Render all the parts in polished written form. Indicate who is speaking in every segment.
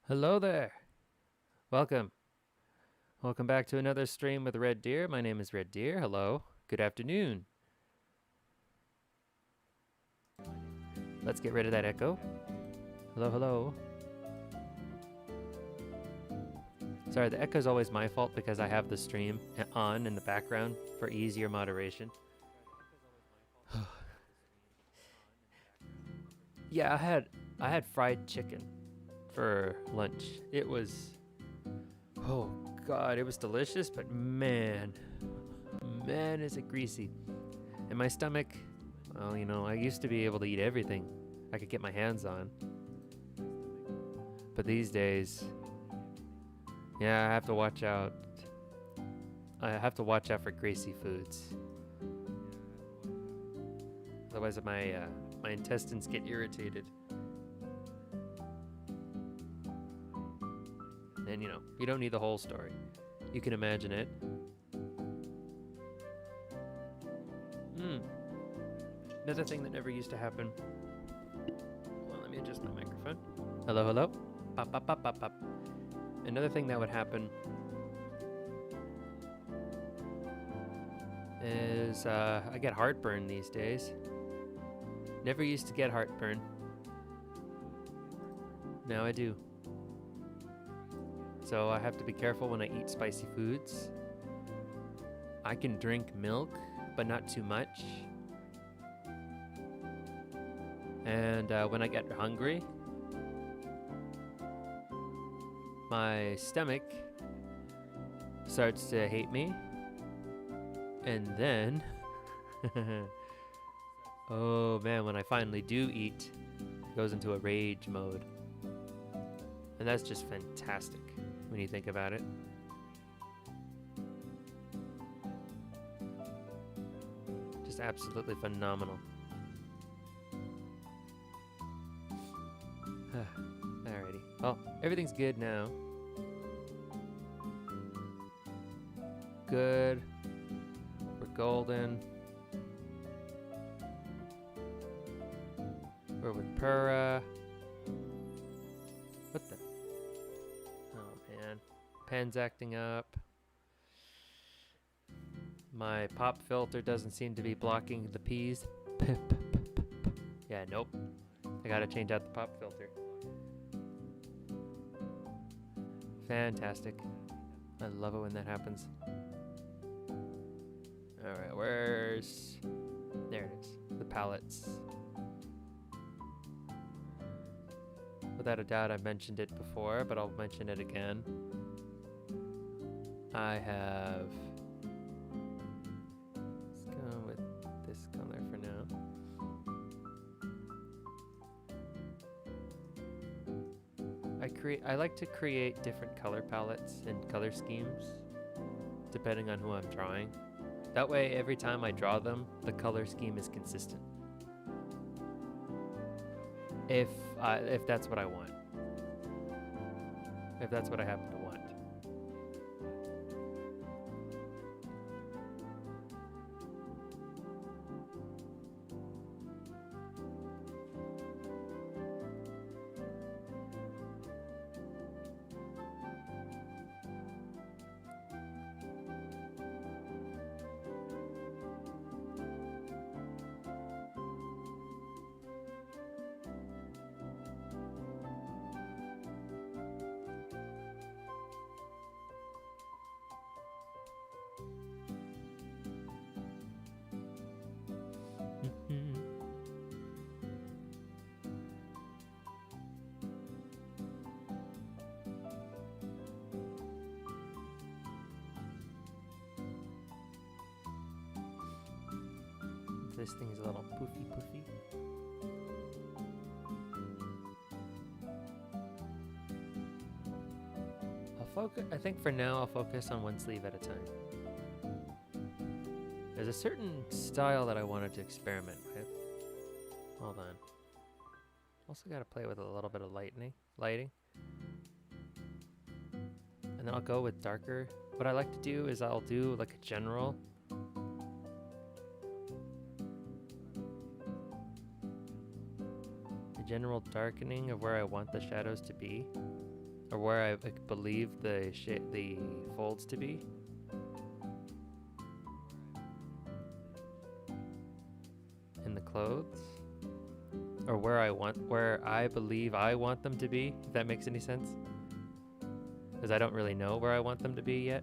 Speaker 1: Hello there. Welcome. Welcome back to another stream with Red Deer. My name is Red Deer. Hello. Good afternoon. Let's get rid of that echo. Hello, hello. Sorry, the echo is always my fault because I have the stream on in the background for easier moderation. Yeah, I had fried chicken for lunch. It was, oh God, it was delicious, but man, is it greasy. And my stomach, well, you know, I used to be able to eat everything I could get my hands on. But these days, yeah, I have to watch out. I have to watch out for greasy foods. Otherwise my intestines get irritated. And you know, you don't need the whole story. You can imagine it. Another thing that never used to happen. Well, let me adjust my microphone. Hello, hello. Pop, pop, pop, pop, pop. Another thing that would happen is I get heartburn these days. Never used to get heartburn. Now I do. So I have to be careful when I eat spicy foods. I can drink milk, but not too much. And when I get hungry, my stomach starts to hate me. And then, oh man, when I finally do eat, it goes into a rage mode. And that's just fantastic when you think about it. Just absolutely phenomenal. Alrighty. Well, everything's good now. Good. We're golden. We're with Purah. What the? Oh man. Pen's acting up. My pop filter doesn't seem to be blocking the P's. Yeah, nope. I gotta change out the pop filter. Fantastic. I love it when that happens. Alright, where's... There it is. The pallets. Without a doubt, I've mentioned it before, but I'll mention it again. I have... Let's go with this color for now. I like to create different color palettes and color schemes depending on who I'm drawing. That way, every time I draw them, the color scheme is consistent. If that's what I want. If that's what I happen to want. This thing's a little poofy. I think for now I'll focus on one sleeve at a time. There's a certain style that I wanted to experiment with. Hold on. Also got to play with a little bit of lighting. And then I'll go with darker. What I like to do is I'll do like a general. General darkening of where I want the shadows to be, or where I believe the folds to be. In the clothes, or where I believe I want them to be. If that makes any sense, because I don't really know where I want them to be yet.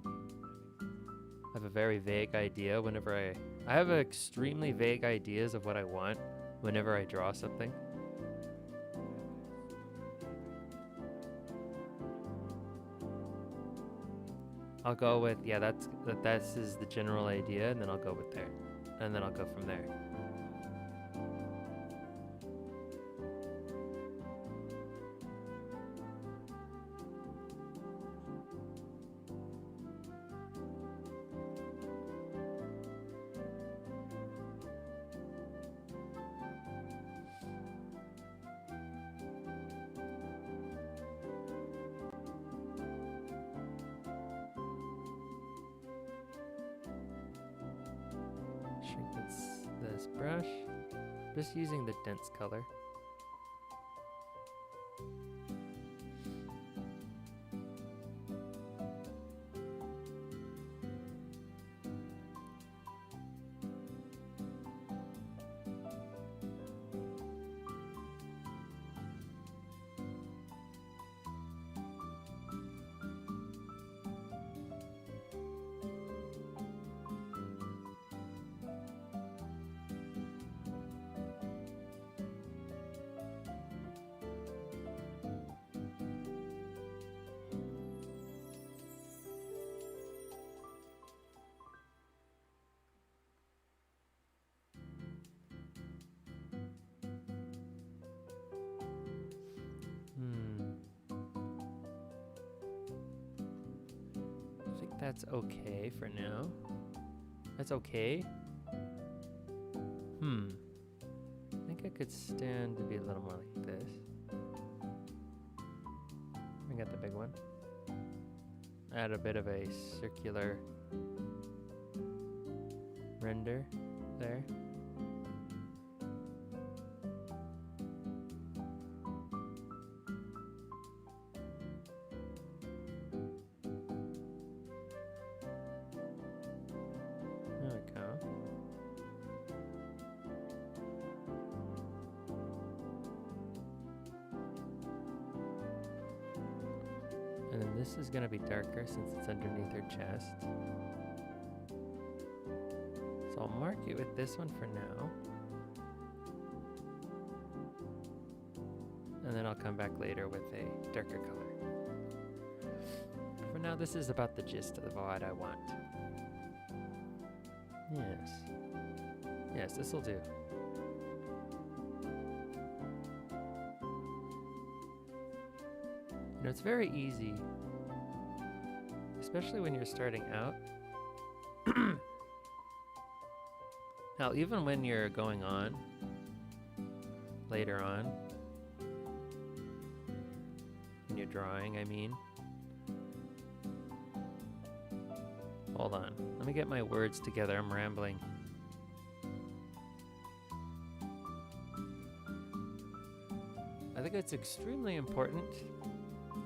Speaker 1: I have a very vague idea whenever I have extremely vague ideas of what I want. Whenever I draw something. I'll go with, yeah, this is the general idea, and then I'll go with there. And then I'll go from there. Shrink this brush. Just using the dense color. that's okay for now. That's okay. I think I could stand to be a little more like this. I got the big one. Add a bit of a circular render there. There we go. And then this is going to be darker since it's underneath her chest. So I'll mark it with this one for now. And then I'll come back later with a darker color. For now, this is about the gist of what I want. Yes. Yes, this will do. You know, it's very easy, especially when you're starting out. Now, even when you're going on, later on, when you're drawing, I mean. Hold on, let me get my words together, I'm rambling. I think it's extremely important,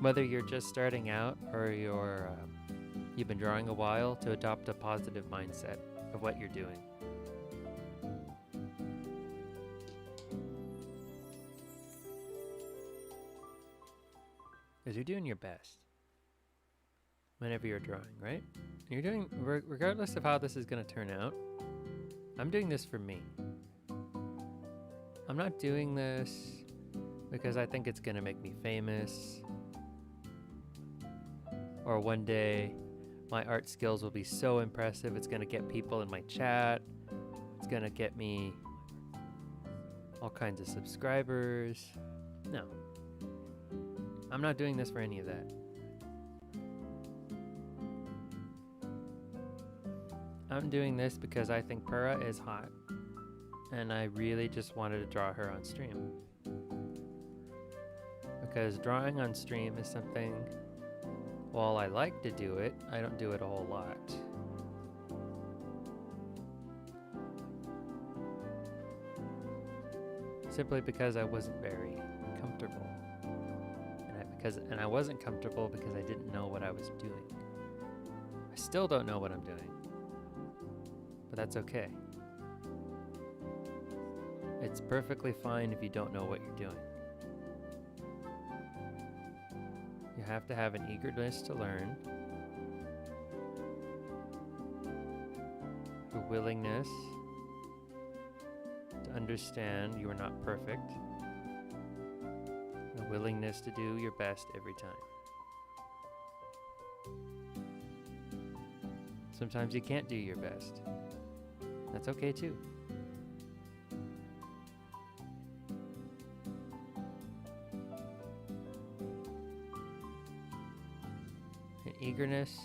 Speaker 1: whether you're just starting out or you've been drawing a while, to adopt a positive mindset of what you're doing. Because you're doing your best whenever you're drawing, right? You're doing, regardless of how this is going to turn out, I'm doing this for me. I'm not doing this because I think it's going to make me famous, or one day my art skills will be so impressive it's going to get people in my chat, it's going to get me all kinds of subscribers. No. I'm not doing this for any of that. I'm doing this because I think Purah is hot, and I really just wanted to draw her on stream. Because drawing on stream is something, while I like to do it, I don't do it a whole lot. Simply because I wasn't very comfortable. And I wasn't comfortable because I didn't know what I was doing. I still don't know what I'm doing. But that's okay. It's perfectly fine if you don't know what you're doing. You have to have an eagerness to learn, a willingness to understand you are not perfect, a willingness to do your best every time. Sometimes you can't do your best. That's okay too. An eagerness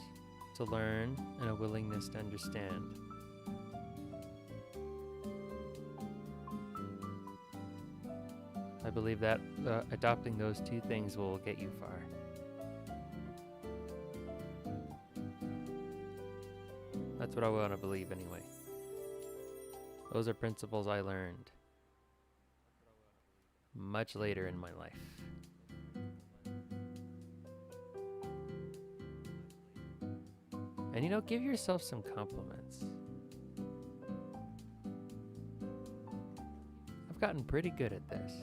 Speaker 1: to learn and a willingness to understand. I believe that adopting those two things will get you far. That's what I want to believe anyway. Those are principles I learned much later in my life. And you know, give yourself some compliments. I've gotten pretty good at this.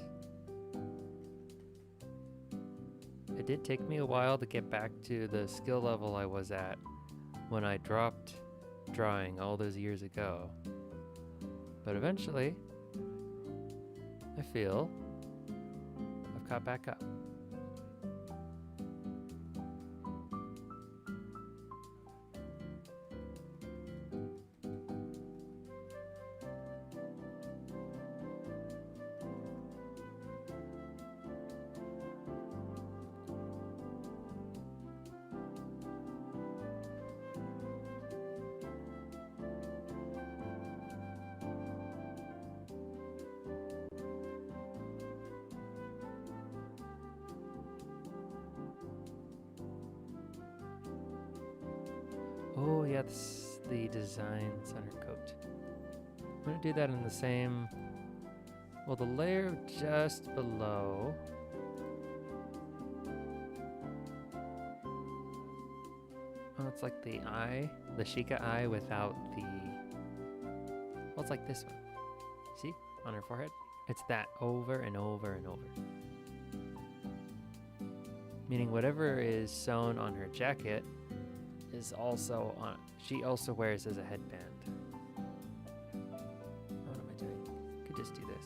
Speaker 1: It did take me a while to get back to the skill level I was at when I dropped drawing all those years ago. But eventually, I feel I've caught back up. Oh yeah, that's the designs on her coat. I'm gonna do that in the same, well, the layer just below. Oh, it's like the eye, the Sheikah eye without the, well, it's like this one. See, on her forehead? It's that over and over and over. Meaning whatever is sewn on her jacket is also on, she also wears as a headband. What am I doing? Could just do this.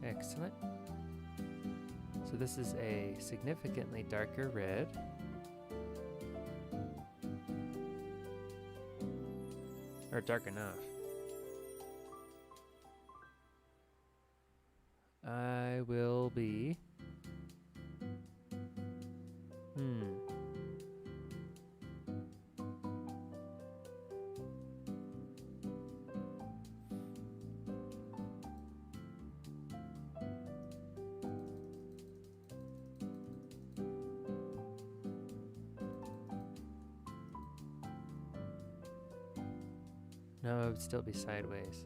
Speaker 1: Excellent. So this is a significantly darker red. Or dark enough. I will be... No, it would still be sideways.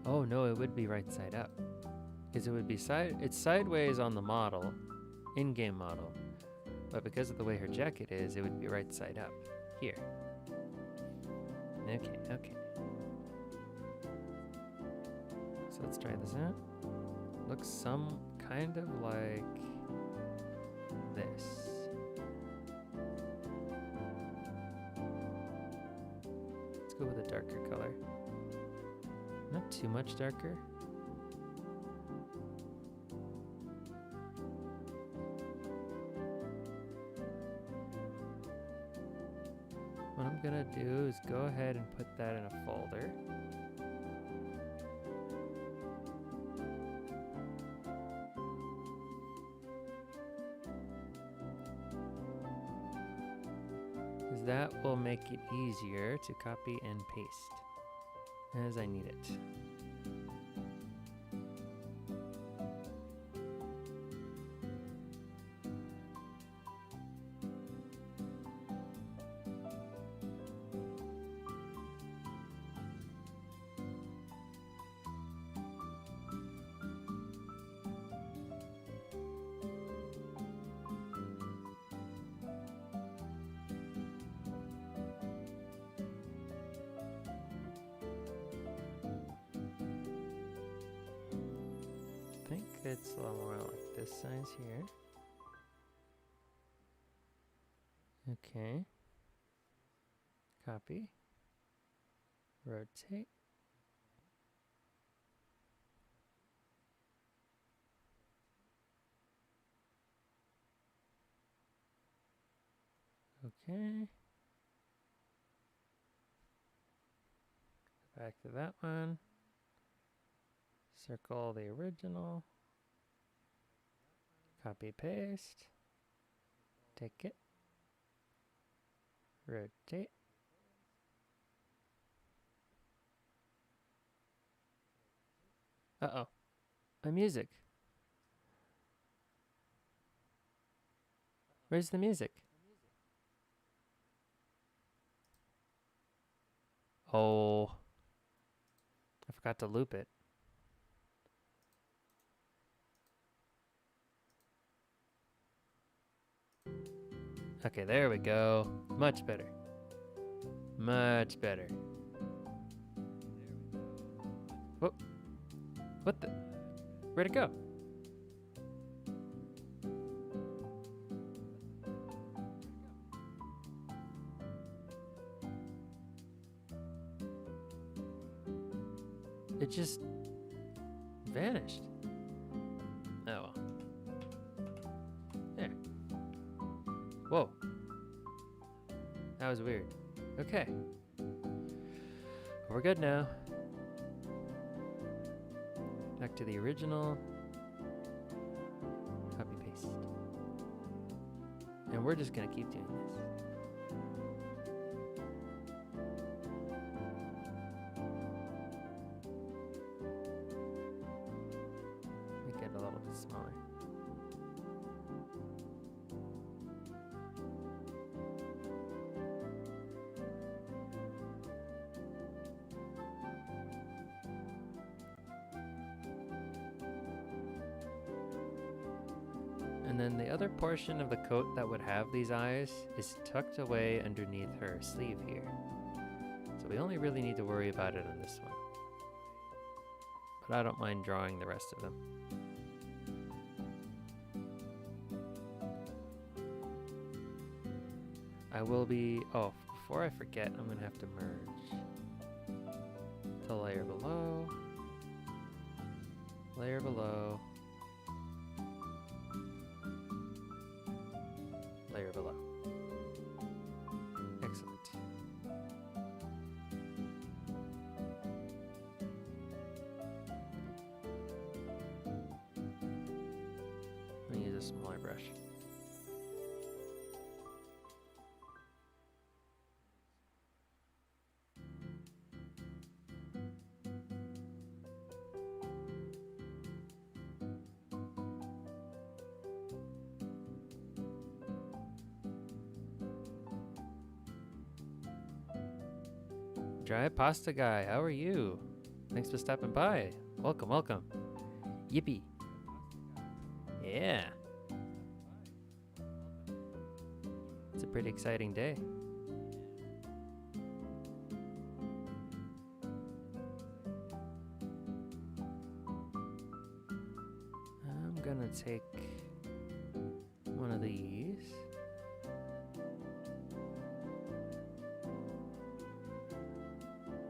Speaker 1: Oh no, it would be right side up. Because it would be it's sideways on the model, in-game model. But because of the way her jacket is, it would be right side up. Here. Okay, okay. So let's try this out. Looks some kind of like this. Go with a darker color. Not too much darker. What I'm gonna do is go ahead and put that in a folder. That will make it easier to copy and paste as I need it. It's a little more like this size here. Okay. Copy. Rotate. Okay. Back to that one. Circle the original. Copy, paste. Take it. Rotate. Uh-oh. My music. Where's the music? Oh. I forgot to loop it. Okay, there we go. Much better. Much better. Whoa. What the? Where'd it go? It just vanished. Oh well. There. Whoa. That was weird. Okay. We're good now. Back to the original. Copy paste. And we're just gonna keep doing this. And then the other portion of the coat that would have these eyes is tucked away underneath her sleeve here. So we only really need to worry about it on this one. But I don't mind drawing the rest of them. I will be, oh, before I forget, I'm gonna have to merge the layer below, layer below, layer below. Excellent. I'm gonna use a smaller brush. Dry Pasta Guy, how are you? Thanks for stopping by. Welcome, welcome. Yippee. Yeah. It's a pretty exciting day. I'm gonna take one of these.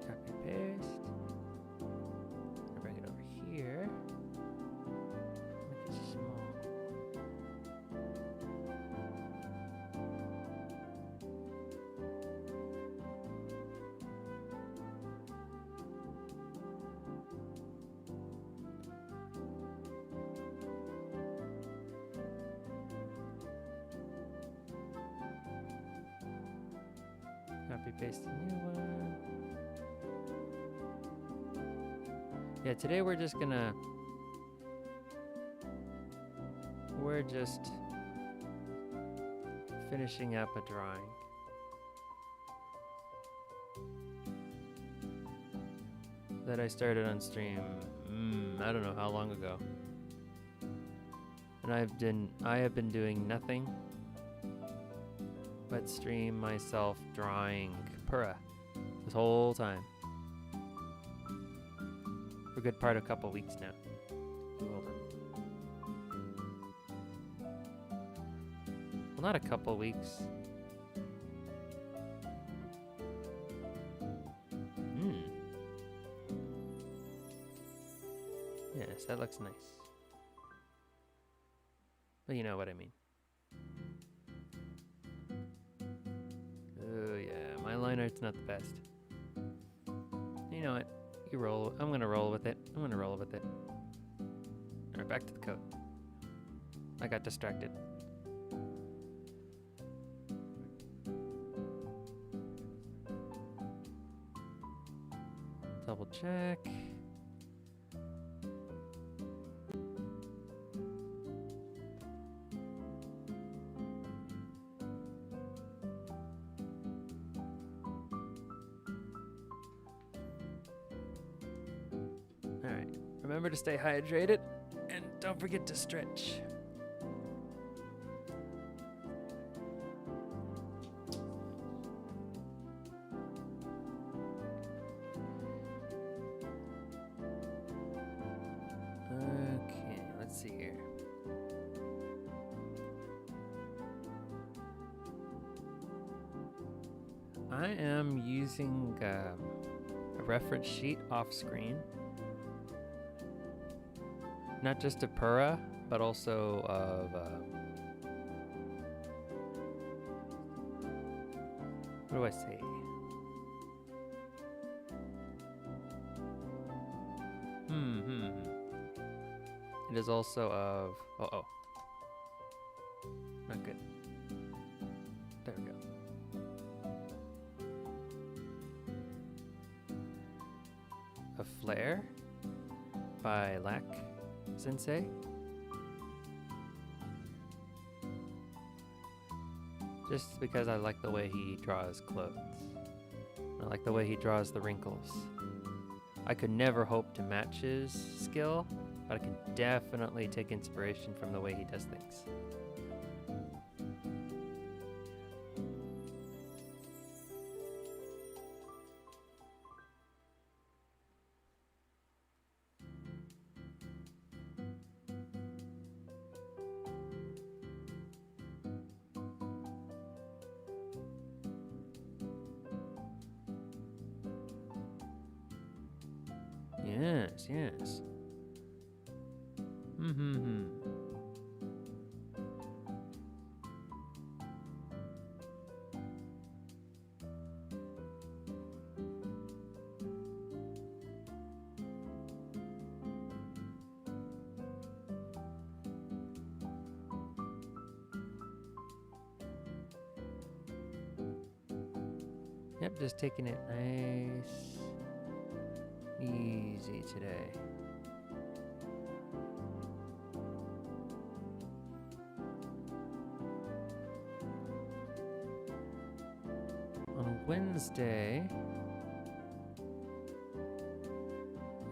Speaker 1: Copy paste. I'll bring it over here. Make it small. Copy paste a new one. Yeah, today we're just finishing up a drawing. That I started on stream, I don't know how long ago. And I have been doing nothing but stream myself drawing Purah this whole time. For a good part of a couple weeks now. Well, not a couple weeks. Yes, that looks nice. But you know what I mean. Oh yeah, my line art's not the best. You know what? You roll. I'm gonna roll with it. Alright, back to the code. I got distracted. Double check. Alright, remember to stay hydrated and don't forget to stretch. Okay, let's see here. I am using a reference sheet off screen. Not just of Purah, but also of what do I say? It is also of not good. There we go. A Flare by Lack Sensei. Just because I like the way he draws clothes. I like the way he draws the wrinkles. I could never hope to match his skill but I can definitely take inspiration from the way he does things. Yes, yes. Mm-hmm. Yep, just taking it nice, easy today. On Wednesday,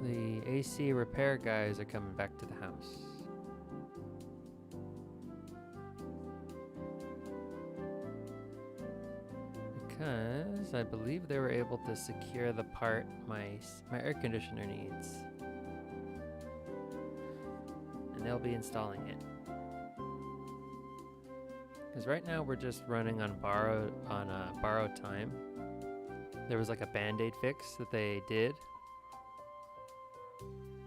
Speaker 1: the AC repair guys are coming back to the house. Because I believe they were able to secure the part my air conditioner needs. And they'll be installing it. Because right now we're just running on borrowed time. There was like a band-aid fix that they did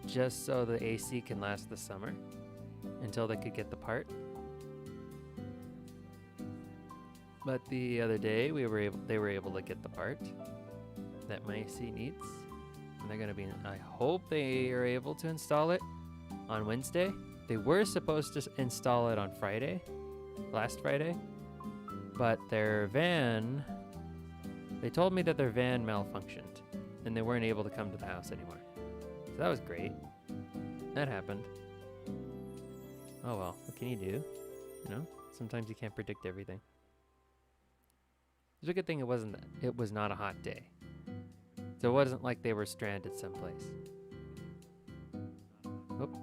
Speaker 1: just so the AC can last the summer until they could get the part. But the other day they were able to get the part that my AC needs. And they're gonna be, I hope they are able to install it on Wednesday. They were supposed to install it on last Friday, but their van, they told me that their van malfunctioned and they weren't able to come to the house anymore. So that was great. That happened. Oh well, what can you do? You know, sometimes you can't predict everything. It's a good thing it was not a hot day. So it wasn't like they were stranded someplace. Oop.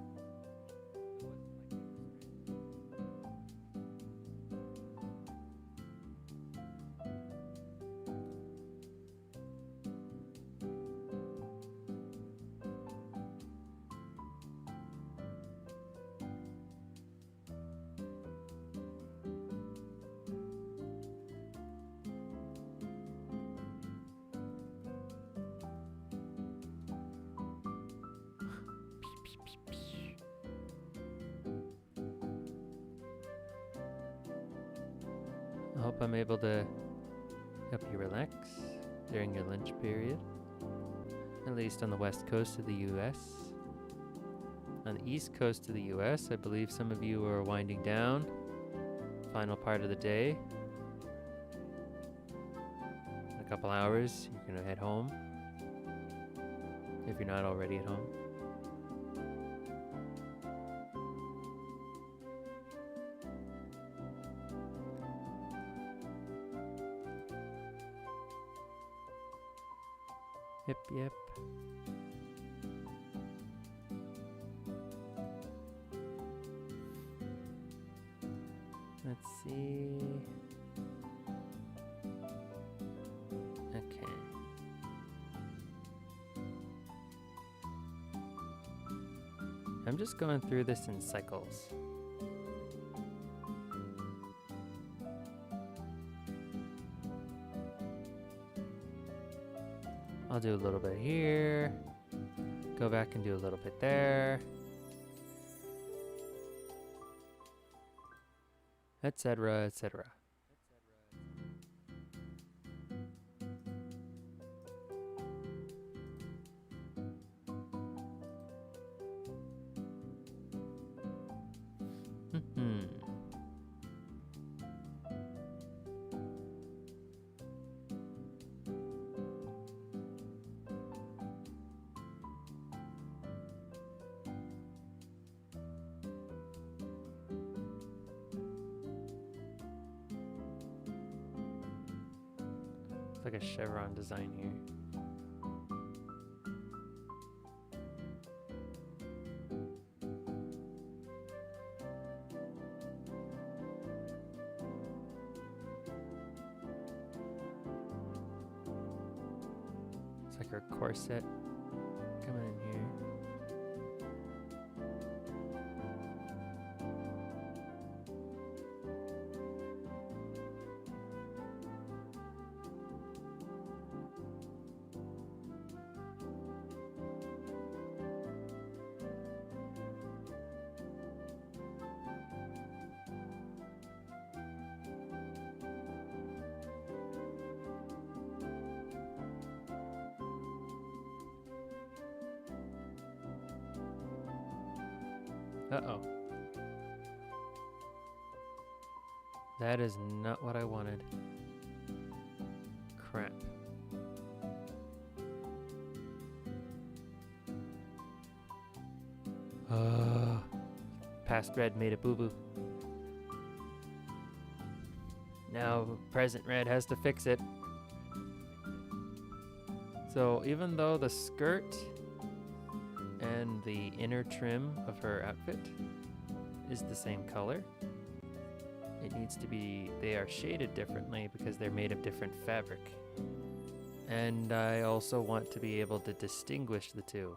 Speaker 1: I hope I'm able to help you relax during your lunch period, at least on the west coast of the US. On the east coast of the US, I believe some of you are winding down, final part of the day. In a couple hours, you're gonna head home, if you're not already at home. Yep. Let's see. Okay. I'm just going through this in cycles. I'll do a little bit here, go back and do a little bit there, etc., etc. Like a chevron design here. It's like her corset coming in here. Uh-oh. That is not what I wanted. Crap. Past red made a boo-boo. Now present red has to fix it. So even though the skirt and the inner trim of her outfit is the same color, it needs to be, they are shaded differently because they're made of different fabric. And I also want to be able to distinguish the two.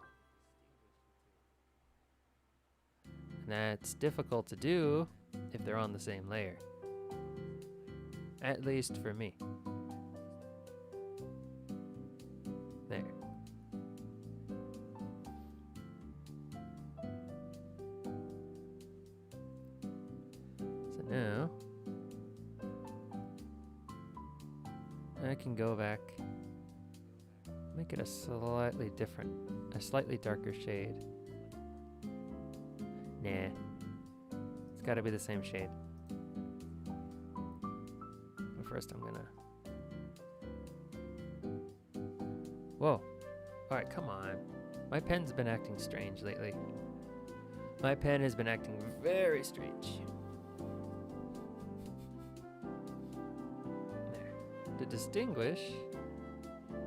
Speaker 1: And that's difficult to do if they're on the same layer. At least for me. There. So now I can go back, make it a slightly different, a slightly darker shade. Nah, it's gotta be the same shade. But first I'm gonna, whoa, alright, come on. My pen's been acting strange lately. My pen has been acting very strange. There. To distinguish,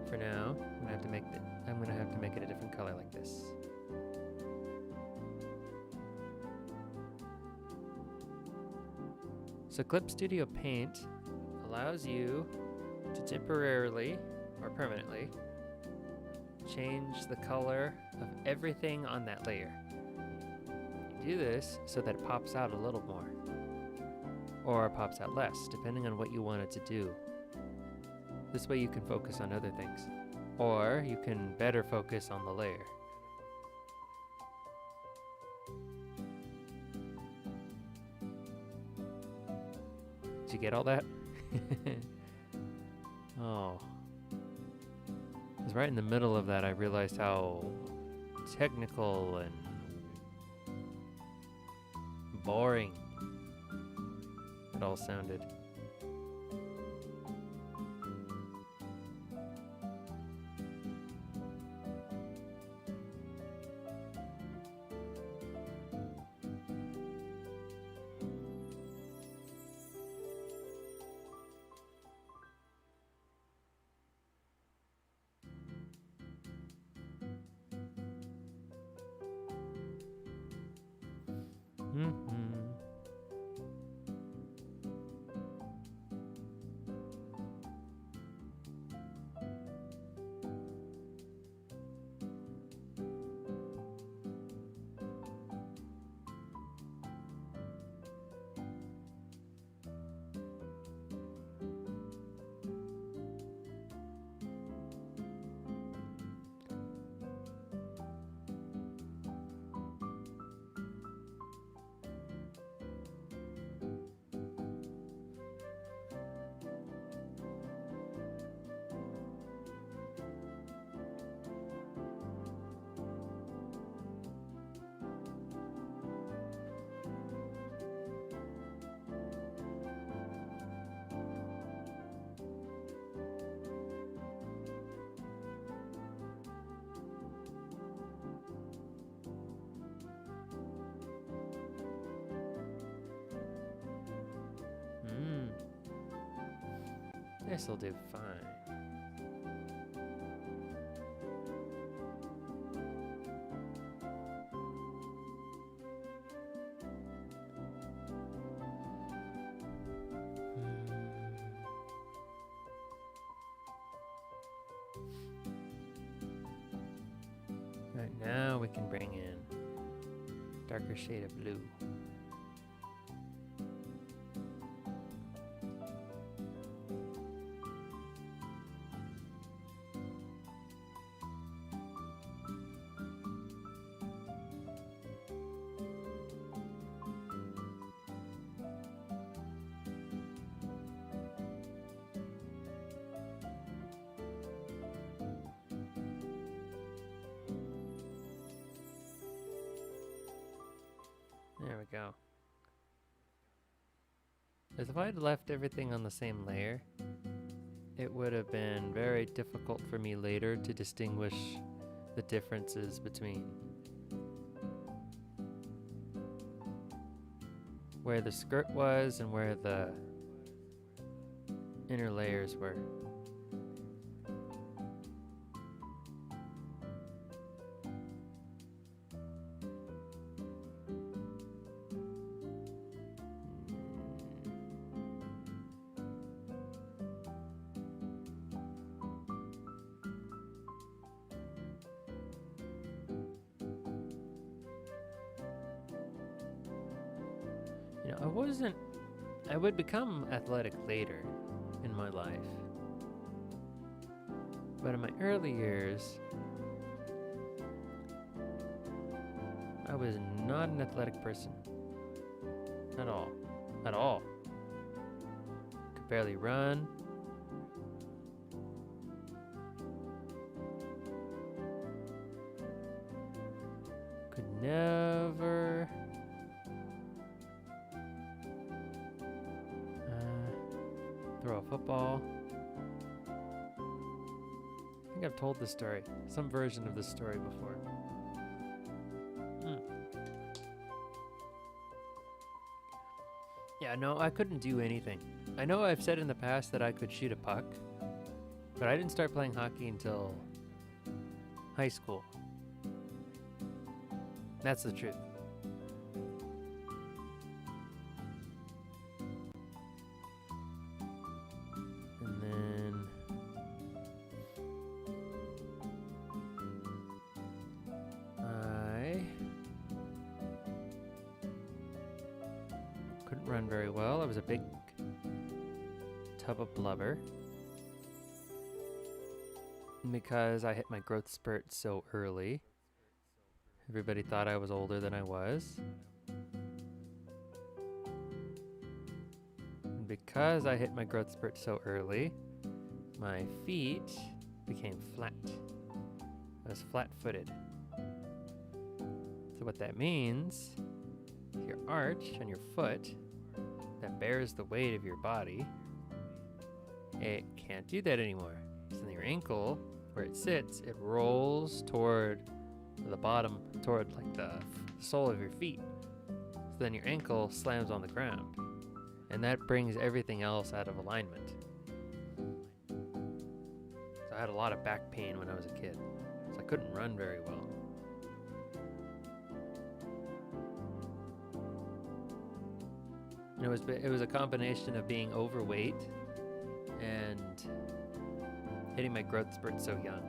Speaker 1: for now, I'm gonna have to make it a different color like this. So Clip Studio Paint allows you to temporarily or permanently change the color of everything on that layer. You do this so that it pops out a little more, or pops out less, depending on what you want it to do. This way you can focus on other things, or you can better focus on the layer. Did you get all that? Oh. Because right in the middle of that I realized how technical and boring it all sounded. This'll do fine. now we can bring in darker shade of blue. There we go. As if I had left everything on the same layer, it would have been very difficult for me later to distinguish the differences between where the skirt was and where the inner layers were. You know, I would become athletic later in my life. But in my early years, I was not an athletic person. At all. At all. Could barely run. Could never throw a football. I think I've told this story, some version of this story before. Yeah, no, I couldn't do anything. I know I've said in the past that I could shoot a puck, but I didn't start playing hockey until high school. That's the truth. And then I couldn't run very well. I was a big tub of blubber. And because I hit my growth spurt so early, everybody thought I was older than I was. And because I hit my growth spurt so early, my feet became flat. I was flat-footed. So what that means, your arch on your foot that bears the weight of your body, it can't do that anymore. So then your ankle, where it sits, it rolls toward the bottom, toward like the sole of your feet. So then your ankle slams on the ground, and that brings everything else out of alignment. So I had a lot of back pain when I was a kid, so I couldn't run very well. And it was a combination of being overweight and hitting my growth spurt so young.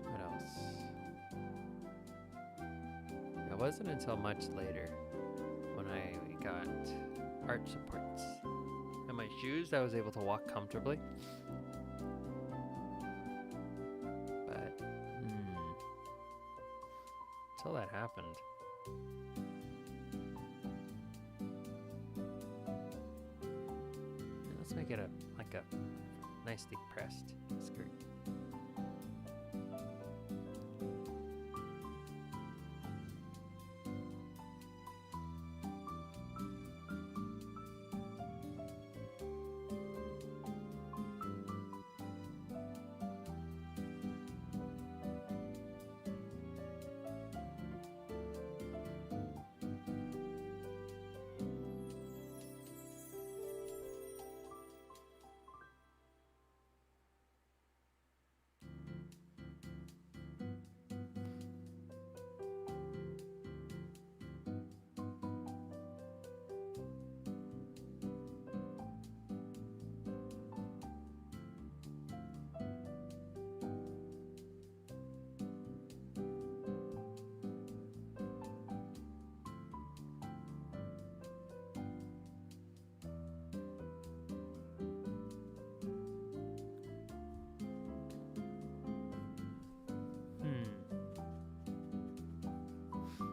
Speaker 1: What else? It wasn't until much later when I got arch supports and my shoes that I was able to walk comfortably. Until that happened. And let's make it a nicely pressed skirt.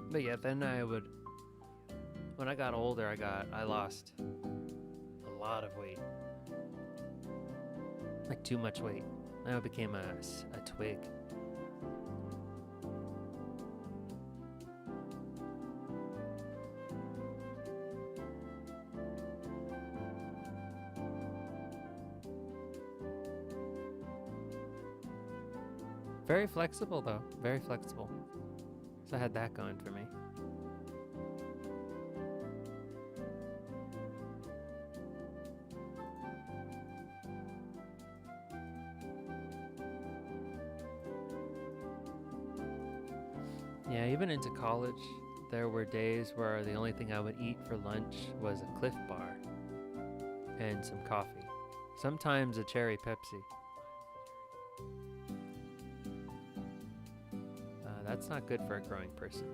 Speaker 1: But yeah, then when I got older, I lost a lot of weight. Like too much weight. I became a twig. Very flexible though, very flexible. So I had that going for me. Yeah, even into college, there were days where the only thing I would eat for lunch was a Cliff Bar and some coffee. Sometimes a cherry Pepsi. That's not good for a growing person.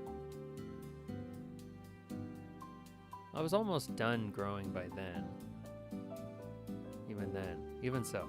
Speaker 1: I was almost done growing by then. Even so.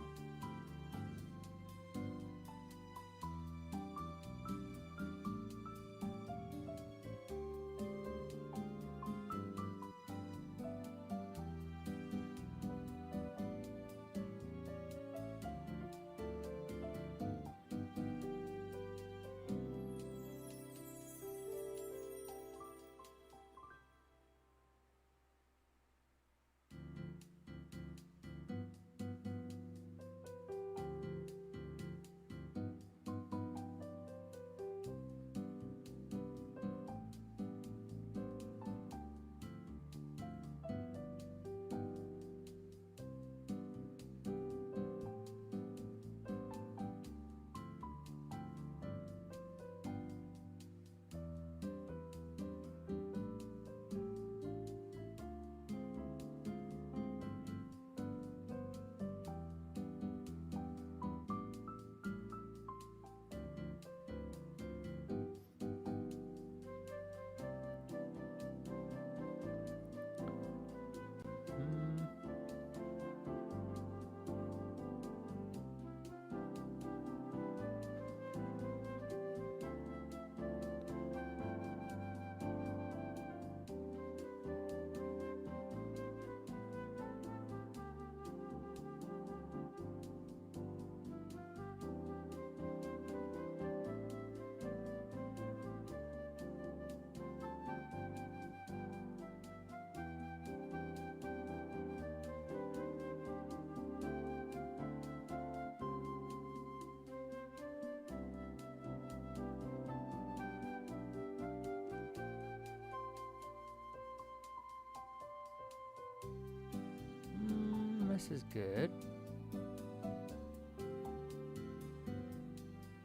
Speaker 1: This is good.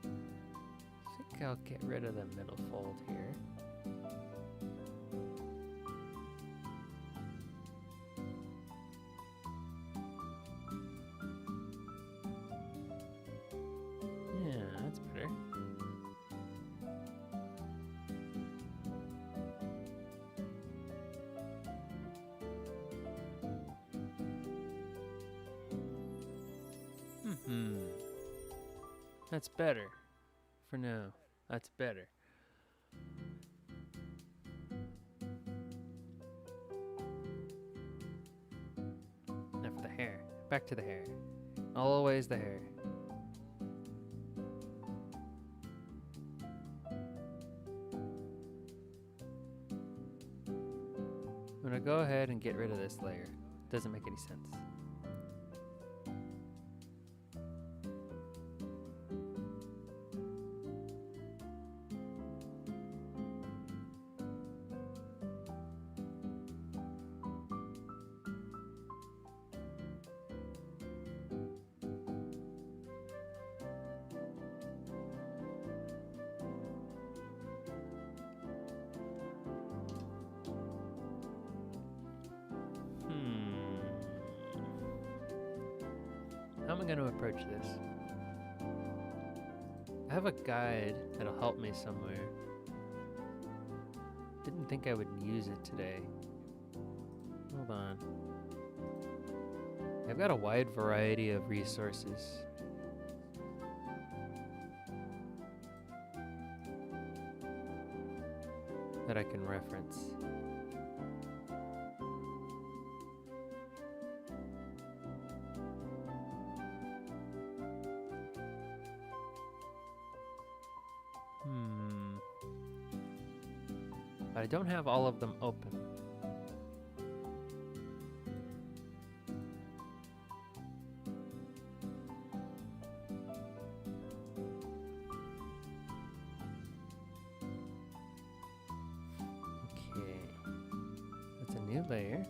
Speaker 1: I think I'll get rid of the middle fold here. Yeah, that's better. That's better. For now. That's better. Now for the hair. Back to the hair. Always the hair. I'm gonna go ahead and get rid of this layer. Doesn't make any sense. How am I going to approach this? I have a guide that'll help me somewhere. Didn't think I would use it today. Hold on. I've got a wide variety of resources. that I can reference. But I don't have all of them open. Okay, that's a new layer.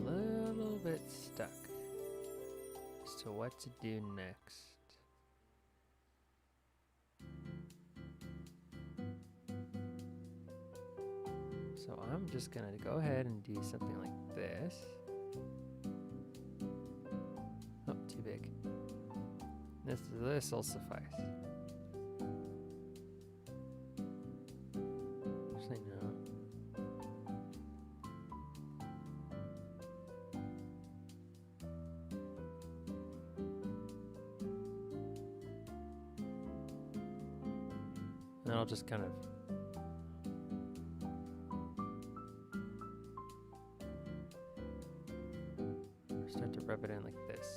Speaker 1: Little bit stuck as to what to do next. So I'm just gonna go ahead and do something like this. Oh, too big. This will suffice. Actually, no. And I'll just kind of start to rub it in like this.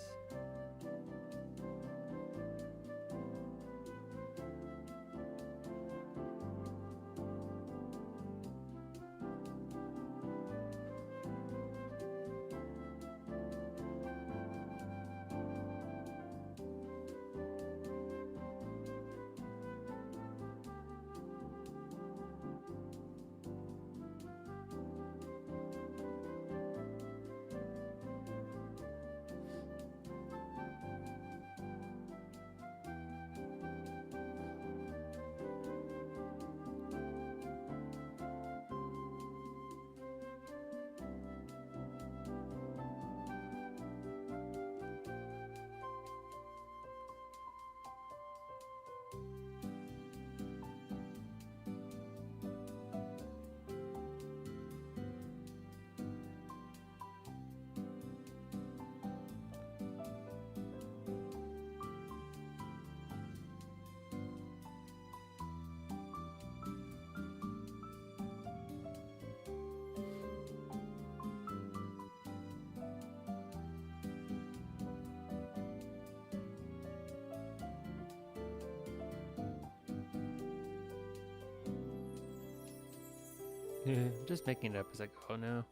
Speaker 1: I'm just making it up as I go now.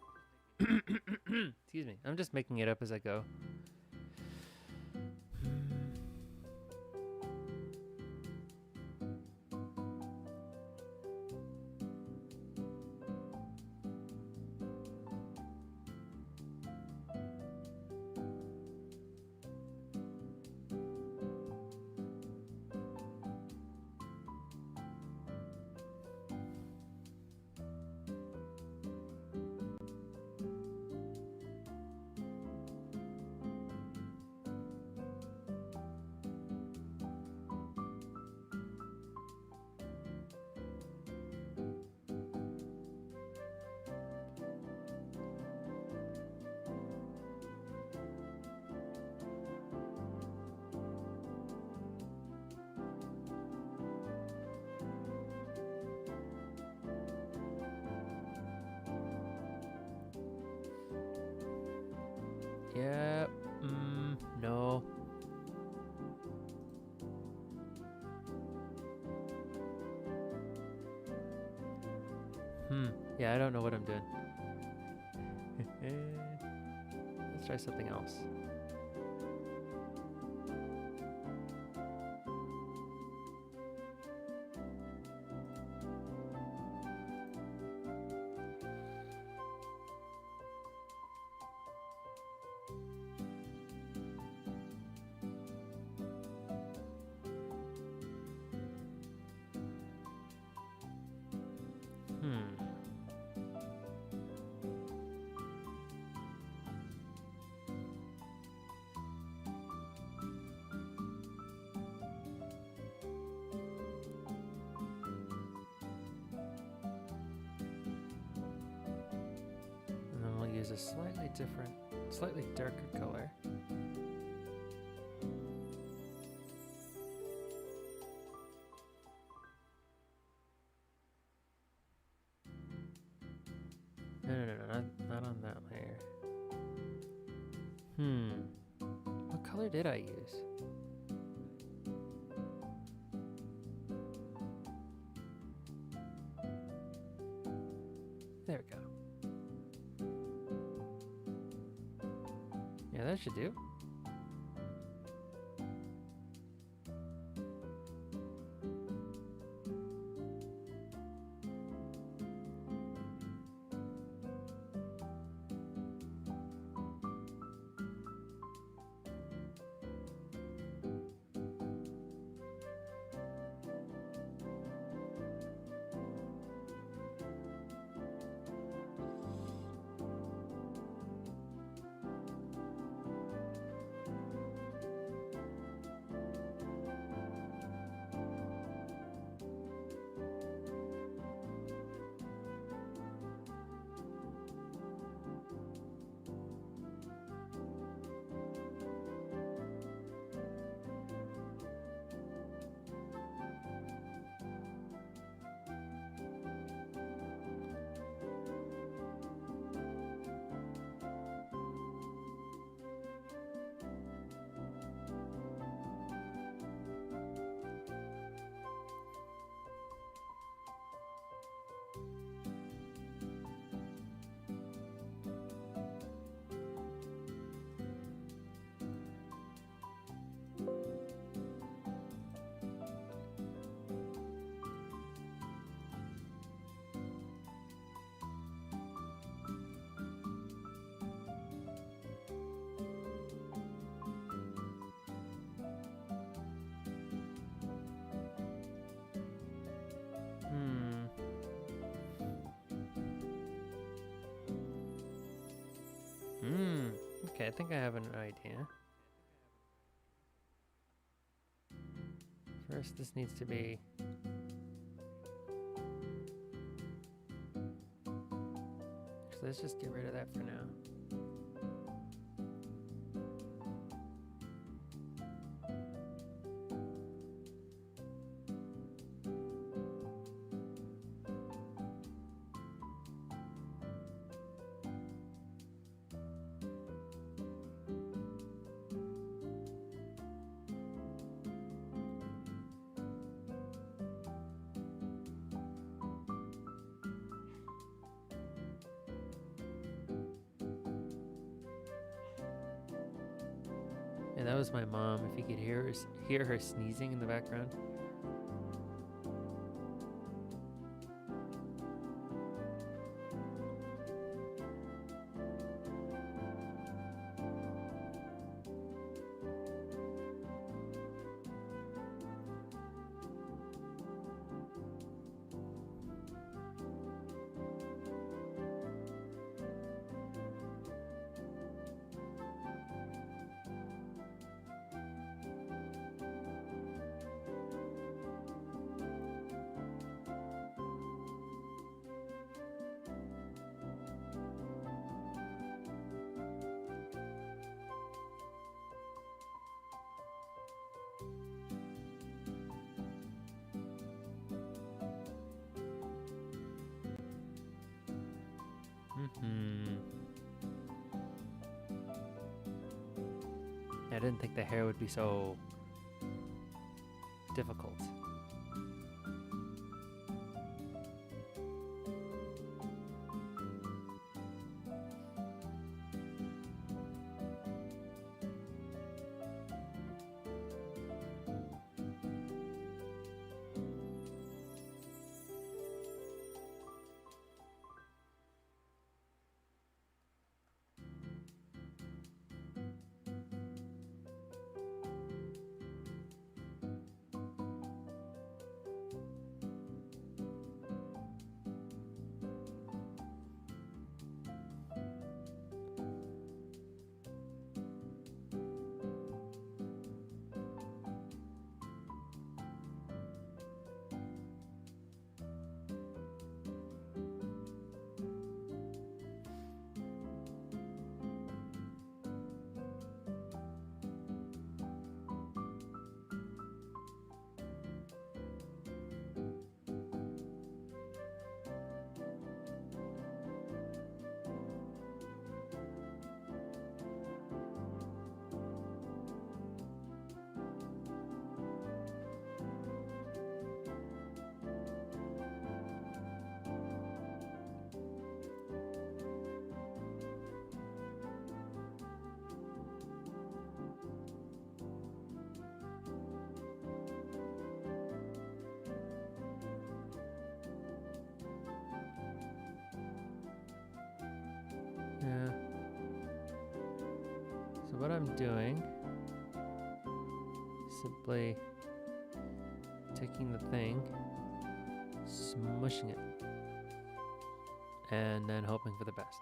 Speaker 1: Excuse me. I'm just making it up as I go. Yeah, no. Yeah, I don't know what I'm doing. Let's try something else. use a slightly different, slightly darker color. No, not on that layer. What color did I use? There we go. Yeah, that should do. Okay, I think I have an idea. First, this needs to be... So let's just get rid of that for now. And that was my mom. If you could hear her sneezing in the background. I didn't think the hair would be so difficult. what I'm doing, simply taking the thing, smushing it, and then hoping for the best.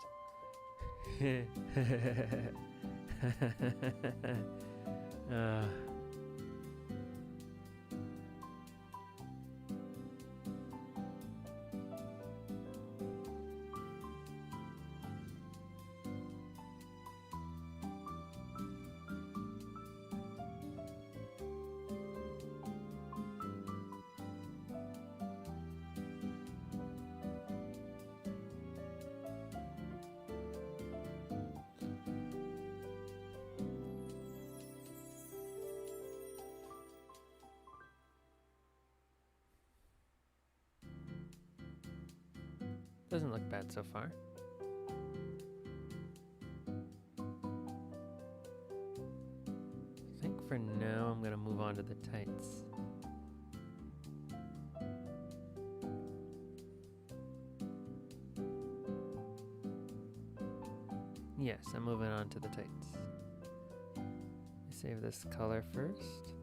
Speaker 1: Doesn't look bad so far. I think for now I'm gonna move on to the tights. Yes, I'm moving on to the tights. Save this color first.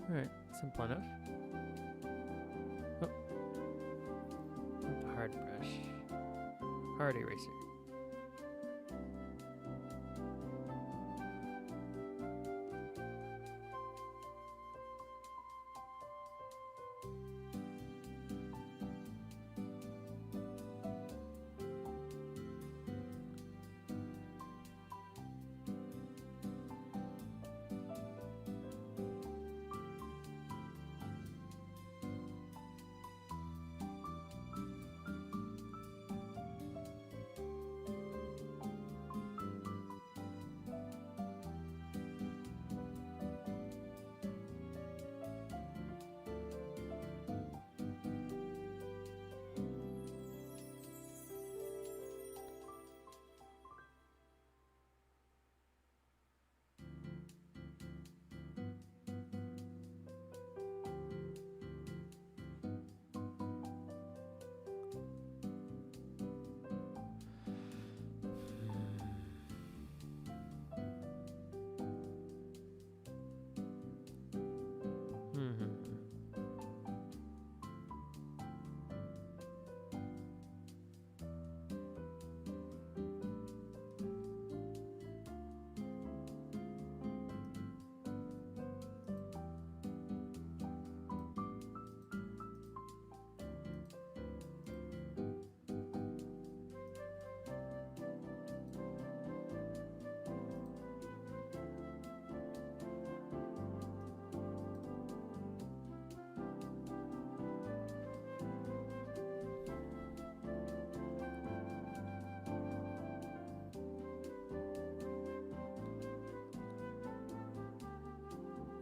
Speaker 1: Alright, simple enough. Oh. Hard brush. Hard eraser.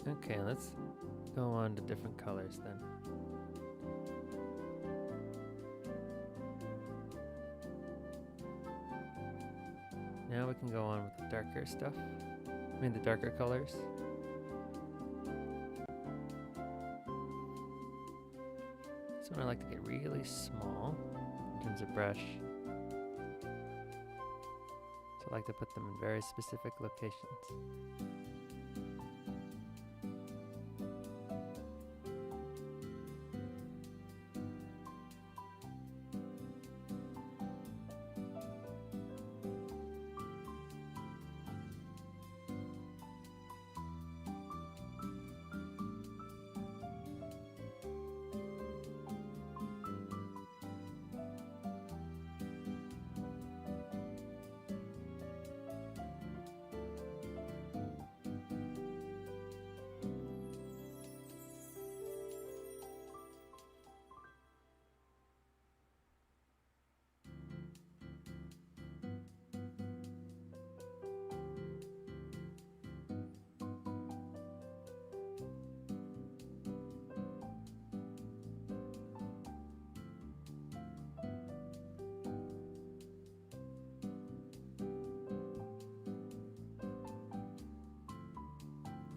Speaker 1: Okay, let's go on to different colors then. Now we can go on with the darker stuff. I mean the darker colors. This one I like to get really small in terms of brush. So I like to put them in very specific locations.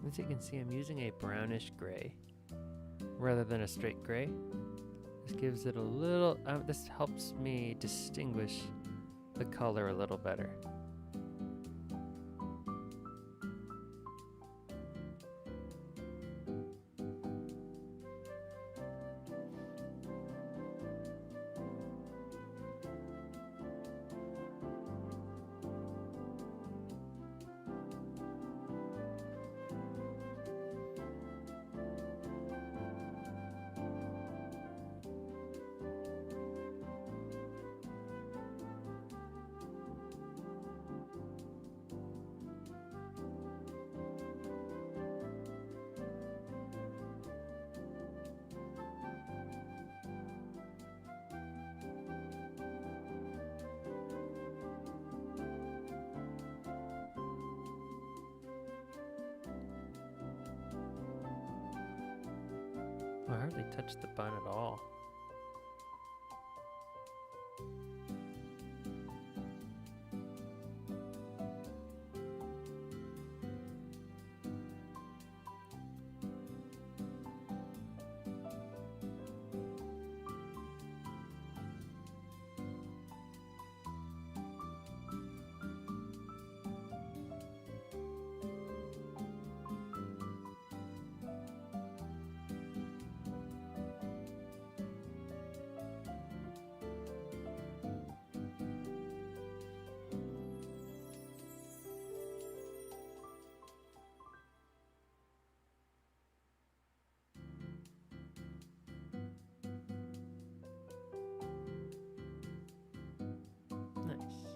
Speaker 1: As you can see, I'm using a brownish gray rather than a straight gray. This gives it a little, this helps me distinguish the color a little better. I hardly touched the bun at all. Nice.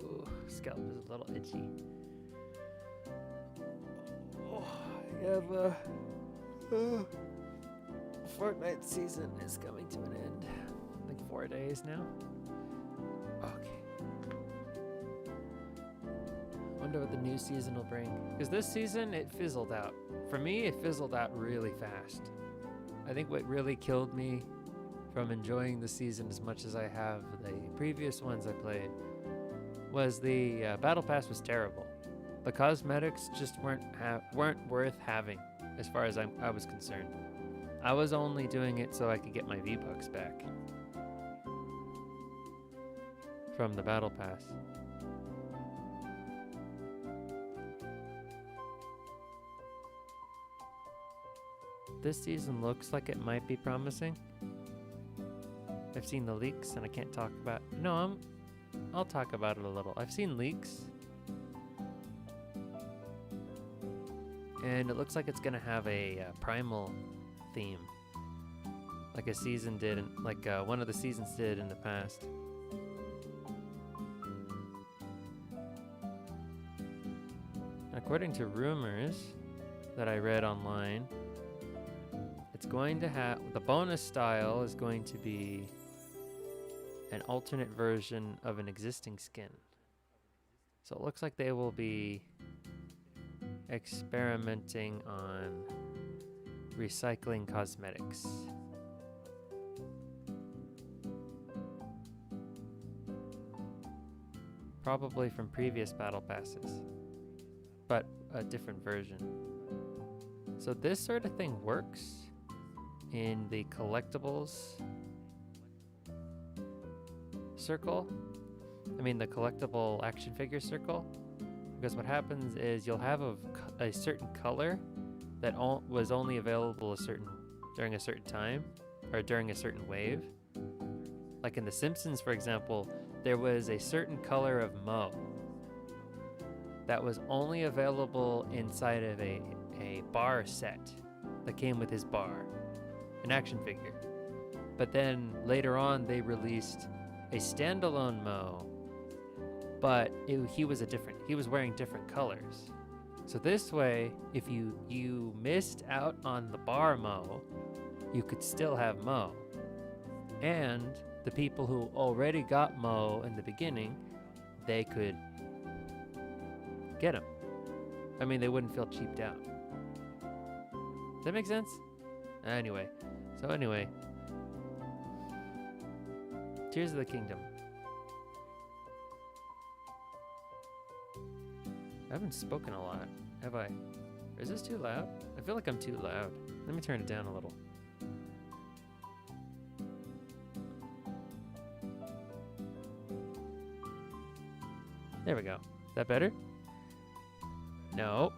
Speaker 1: Ooh, scalp is a little itchy. Oh, I have Fortnite season is coming to an end. I think 4 days now. Okay. Wonder what the new season will bring. Because this season, it fizzled out. For me, it fizzled out really fast. I think what really killed me from enjoying the season as much as I have the previous ones I played was the battle pass was terrible. The cosmetics just weren't worth having as far as I was concerned. I was only doing it so I could get my V-Bucks back from the battle pass. This season looks like it might be promising. I've seen the leaks and I can't talk about... No, I'll talk about it a little. I've seen leaks. And it looks like it's gonna have a primal theme. Like a season did, like one of the seasons did in the past. According to rumors that I read online, it's going to have... The bonus style is going to be an alternate version of an existing skin. So it looks like they will be experimenting on recycling cosmetics. Probably from previous battle passes, but a different version. So this sort of thing works in the collectibles circle. I mean the collectible action figure circle, because what happens is you'll have a certain color that was only available during a certain time or during a certain wave. Like in The Simpsons, for example, there was a certain color of Moe that was only available inside of a bar set that came with his bar, an action figure. But then later on they released a standalone Moe, but he was wearing different colors. So this way, if you missed out on the bar mow, you could still have mow. And the people who already got mow in the beginning, they could get them. I mean, they wouldn't feel cheaped out. Does that make sense? Anyway. Tears of the Kingdom. I haven't spoken a lot, have I? Is this too loud? I feel like I'm too loud. Let me turn it down a little. There we go. Is that better? No.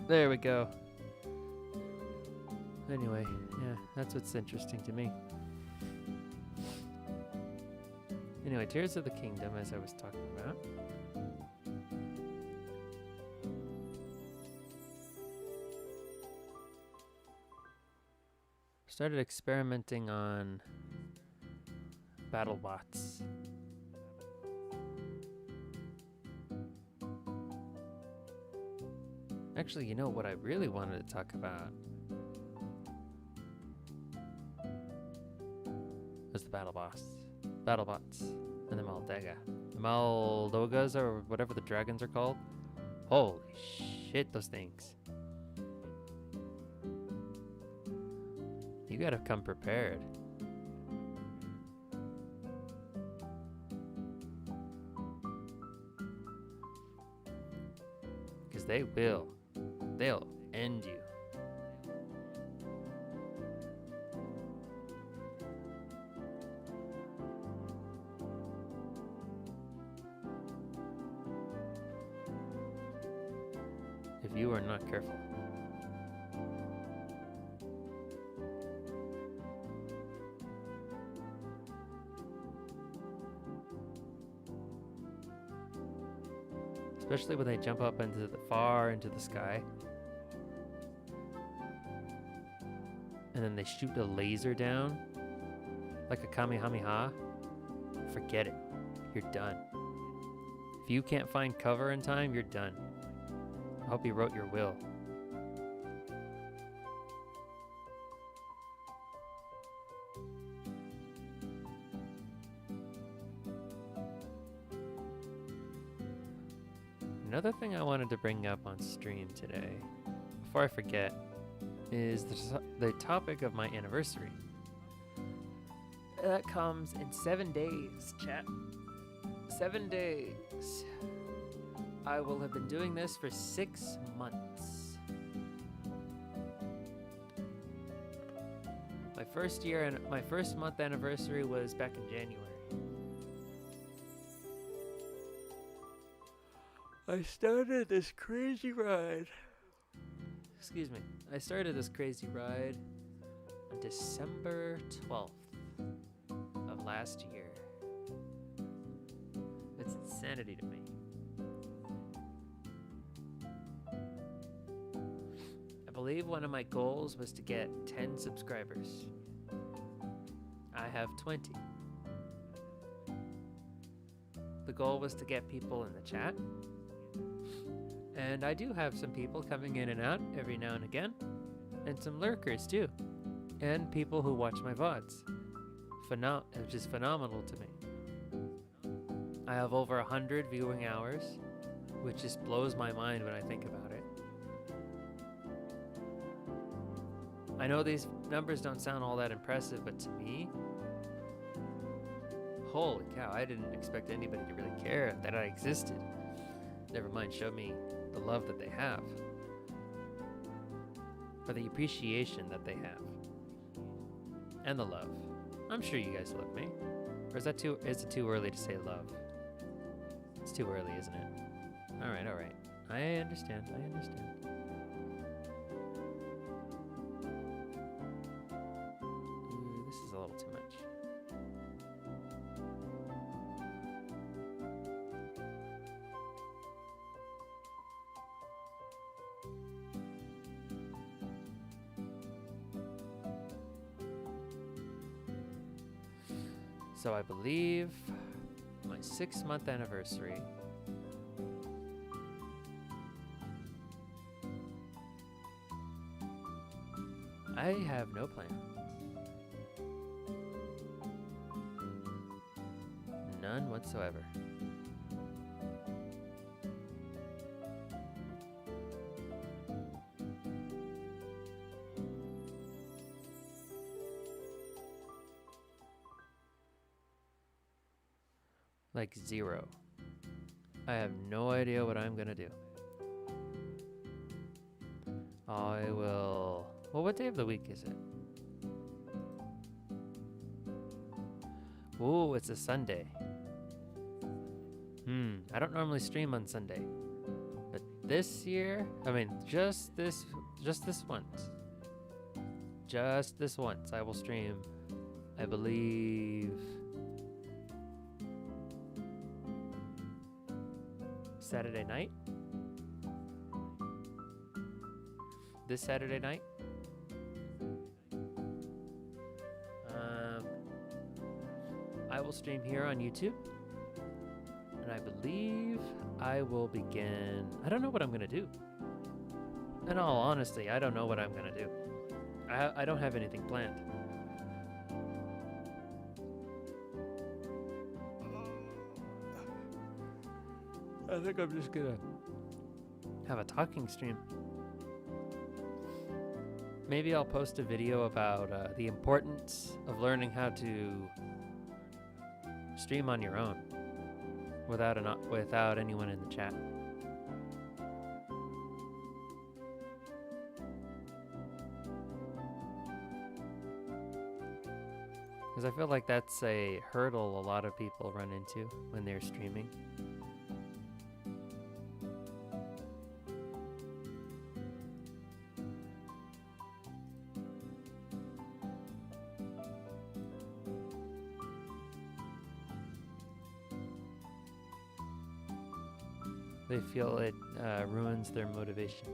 Speaker 1: There we go. Anyway, yeah, that's what's interesting to me. Anyway, Tears of the Kingdom, as I was talking about. Started experimenting on battle bots. Actually, you know what I really wanted to talk about was the battle bots, and the Maldogas, or whatever the dragons are called. Holy shit, those things! You gotta come prepared. Because they'll end you. If you are not careful. Especially when they jump up into the sky. And then they shoot a laser down, like a Kamehameha. Forget it. You're done. If you can't find cover in time, you're done. I hope you wrote your will. Another thing I wanted to bring up on stream today, before I forget, is the topic of my anniversary. That comes in 7 days, chat. 7 days. I will have been doing this for 6 months. My first month anniversary was back in January. I started this crazy ride. Excuse me. I started this crazy ride on December 12th of last year. It's insanity to me. I believe one of my goals was to get 10 subscribers. I have 20. The goal was to get people in the chat. And I do have some people coming in and out every now and again. And some lurkers too. And people who watch my VODs. Which is phenomenal to me. I have over 100 viewing hours, which just blows my mind when I think about it. I know these numbers don't sound all that impressive, but to me, holy cow, I didn't expect anybody to really care that I existed. Never mind, show me the love that they have. Or the appreciation that they have. And the love. I'm sure you guys love me. Or is it too early to say love? It's too early, isn't it? Alright. I understand. Ooh, this is a little too much. So I believe my 6-month anniversary I have no plan. None whatsoever. Like zero. I have no idea what I'm gonna do. I will... Well, what day of the week is it? Ooh, it's a Sunday. I don't normally stream on Sunday. But this year, I mean, just this once. Just this once, I will stream, I believe, Saturday night. This Saturday night. I will stream here on YouTube. And I believe I will begin... I don't know what I'm going to do. In all honesty, I don't know what I'm going to do. I don't have anything planned. I think I'm just going to have a talking stream. Maybe I'll post a video about the importance of learning how to stream on your own without anyone in the chat. Because I feel like that's a hurdle a lot of people run into when they're streaming. They feel it ruins their motivation.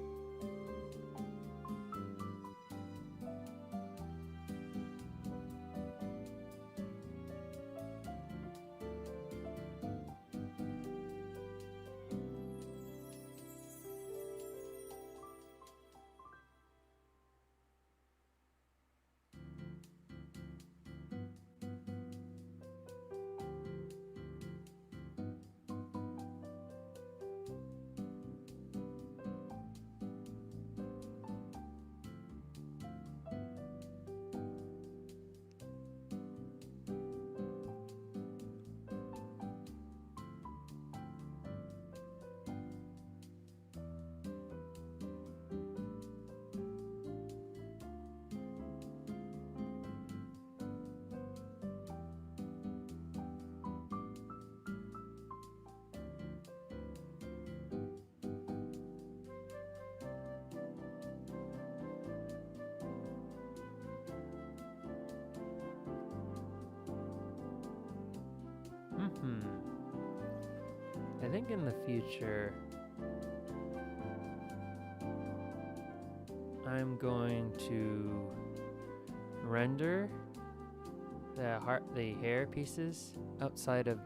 Speaker 1: I think in the future, I'm going to render the hair pieces outside of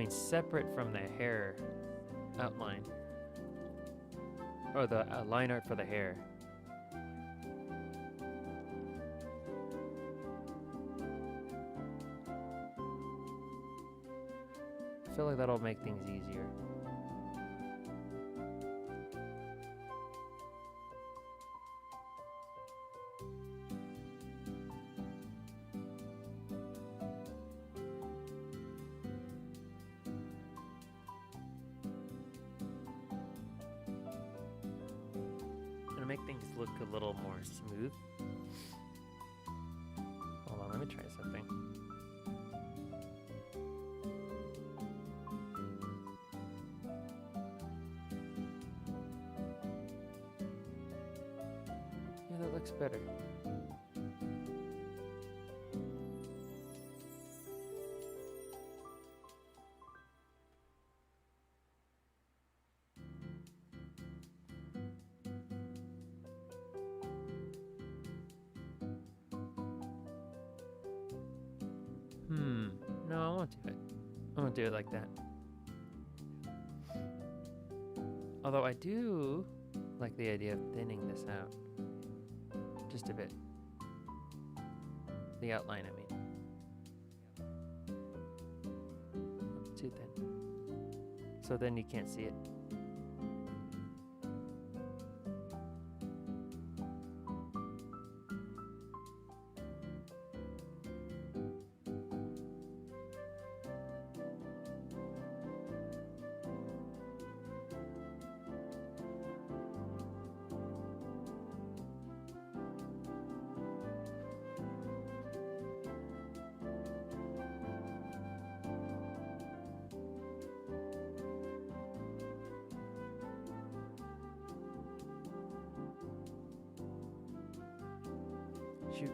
Speaker 1: separate from the hair outline, or the line art for the hair. I feel like that'll make things easier. Gonna make things look a little more smooth. Hold on, let me try something. That looks better. No, I won't do it. I won't do it like that. Although I do like the idea of thinning this out. Just a bit. The outline, I mean. Too thin. So then you can't see it. Shoot.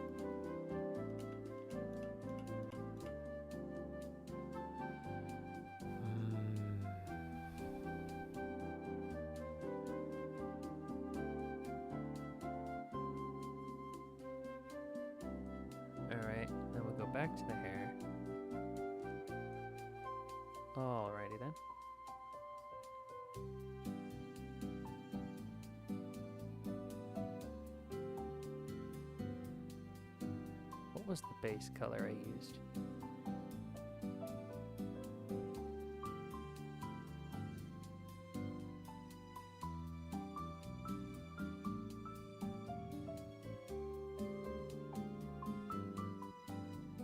Speaker 1: Alright, then we'll go back to the hair. Alrighty then. What was the base color I used?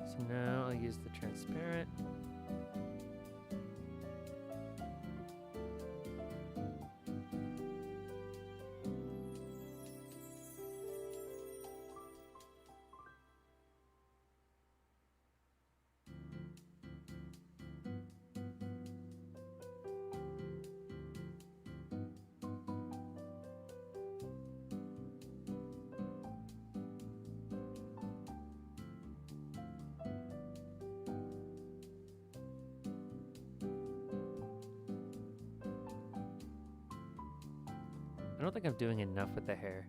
Speaker 1: So now I'll use the transparent. I don't think I'm doing enough with the hair.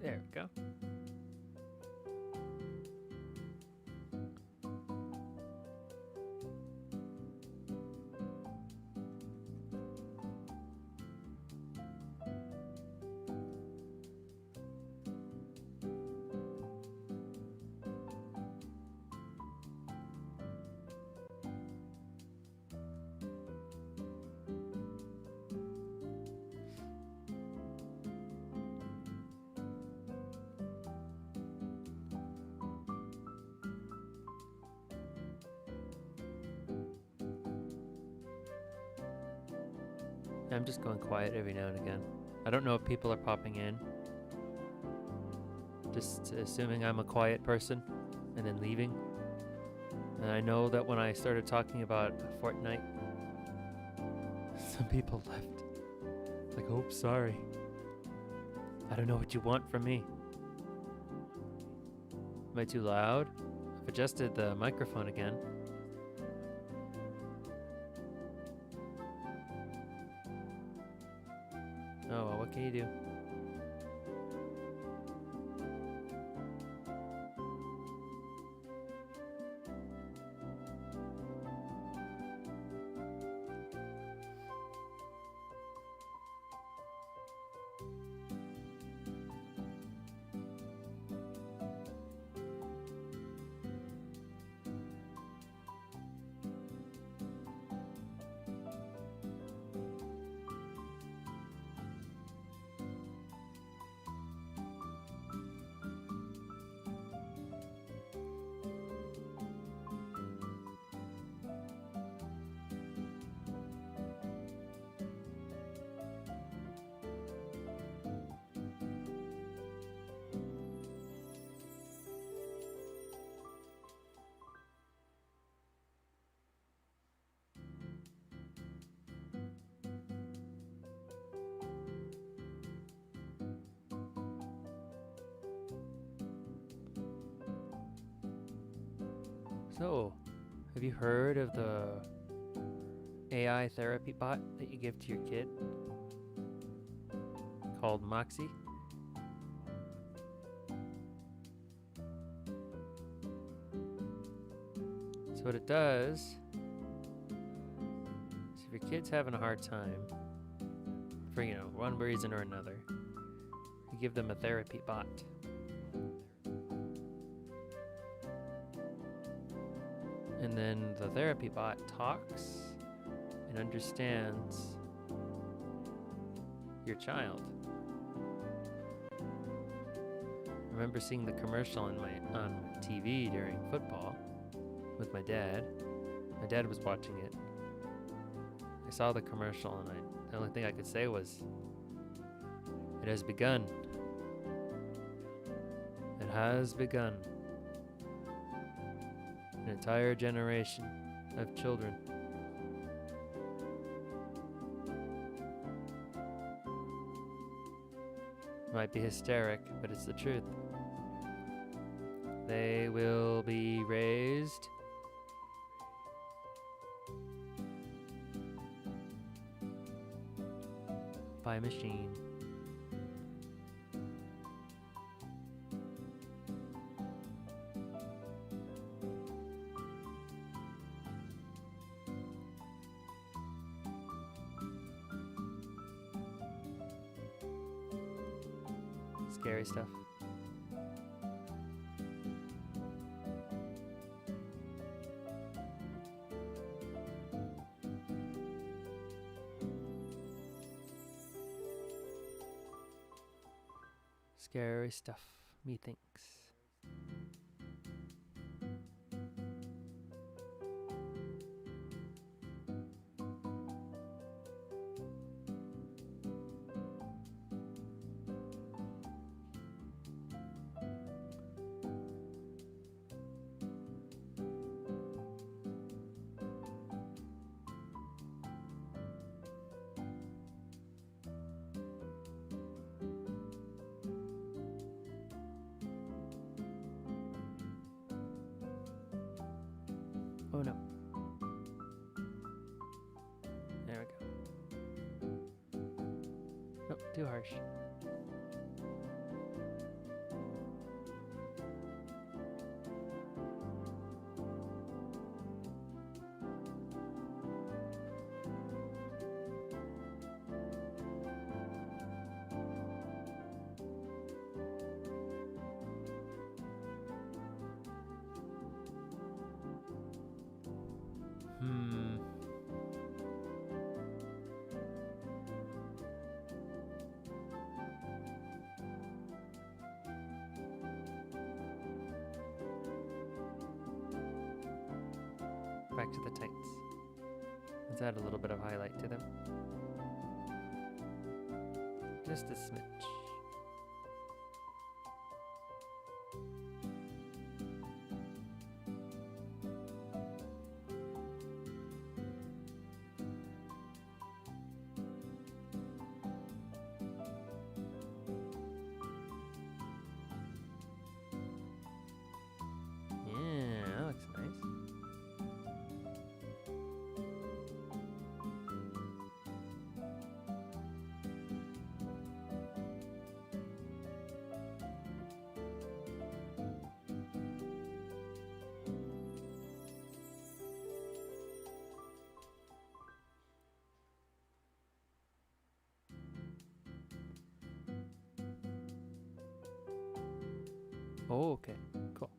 Speaker 1: There we go. I'm just going quiet every now and again. I don't know if people are popping in. Just assuming I'm a quiet person and then leaving. And I know that when I started talking about Fortnite, some people left. Like, oh, sorry. I don't know what you want from me. Am I too loud? I've adjusted the microphone again. Oh, well, what can you do? So, have you heard of the AI therapy bot that you give to your kid? Called Moxie? So what it does is if your kid's having a hard time for, one reason or another, you give them a therapy bot. And then the therapy bot talks and understands your child. I remember seeing the commercial on TV during football with my dad. My dad was watching it. I saw the commercial and the only thing I could say was, it has begun. It has begun. An entire generation of children. Might be hysteric, but it's the truth. They will be raised by a machine. Scary stuff. Scary stuff, methinks. Oh no. There we go. Nope, too harsh. Back to the tights. Let's add a little bit of highlight to them. Just a smidge. Oh, okay. Cool.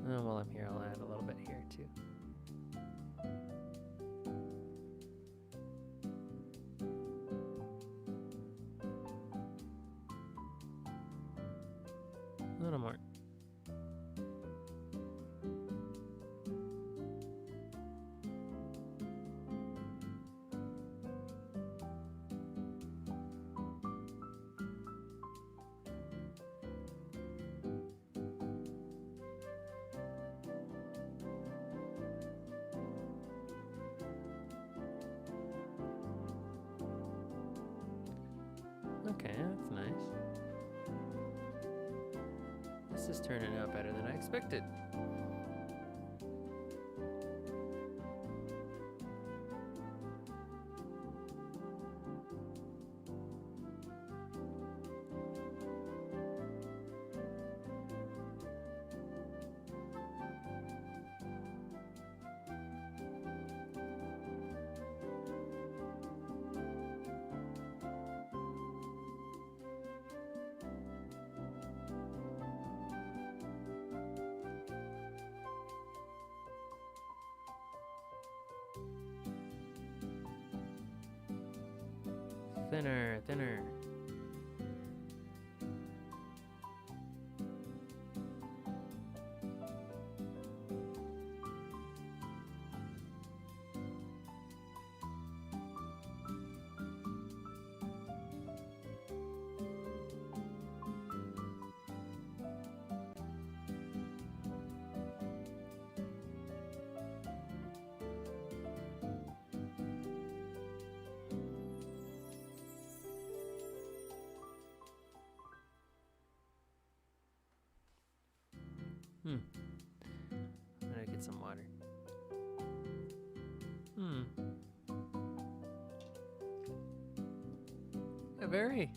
Speaker 1: While I'm here, I'll add a little bit here too. A little more. Okay, that's nice. This is turning out better than I expected. Thinner, thinner. I'm gonna get some water. Yeah, very